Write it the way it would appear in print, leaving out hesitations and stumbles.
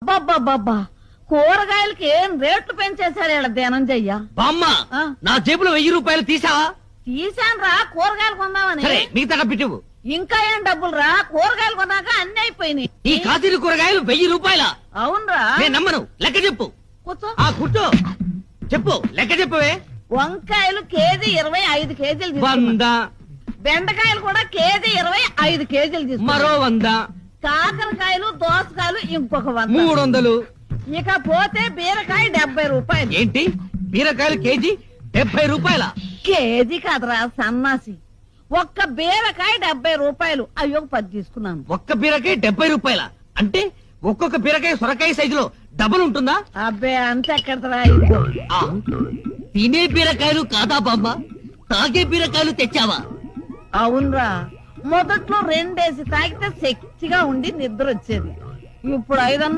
అబ్బబ్బబ్బబ్బా కూరగాయలకి ఏం రేట్లు పెంచేశాడు ఇలా ధనంజయ్య. బామ్మ నా జేబులో 1000 రూపాయలు తీసావా? తీశాను రా కూరగాయలు కొందామని. సరే మిగతా డబ్బిటివు. ఇంకా ఏం డబ్బులు రా, కూరగాయలు కొన్నాక అన్ని అయిపోయినాయి. ఈ కాశీలు కూరగాయలు 1000 రూపాయల? అవునరా. నేను నమ్మను, లెక్క చెప్పు. కూర్చో. కూర్చో చెప్పు, లెక్క చెప్పవే. వంకాయలు కేజీ 25 కేజీలు 100. బెండకాయలు కూడా కేజీ 25 కేజీలు తీసుకున్నా. మరో 100. కాకరకాయలు దోసకాయలు ఇంకొక 100. 300. ఇక పోతే బీరకాయ 70 రూపాయలు. ఏంటి బీరకాయలు కేజీ 70 రూపాయల? కేజీ కాదురా సన్నాసి, ఒక్క బీరకాయ 70 రూపాయలు. అయ్యో 10 తీసుకున్నాను. ఒక్క బీరకాయ 70 రూపాయల అంటే ఒక్కొక్క బీరకాయ సొరకాయ సైజులో డబుల్ ఉంటుందా? అబ్బే అంత ఎక్కడరా. తినే బీరకాయలు కాదా బామ్మ, తాగే బీరకాయలు తెచ్చావా? అవునరా, మొదట్లో 2 తాగితే శక్తిగా ఉండి నిద్ర వచ్చేది. ఇప్పుడు 5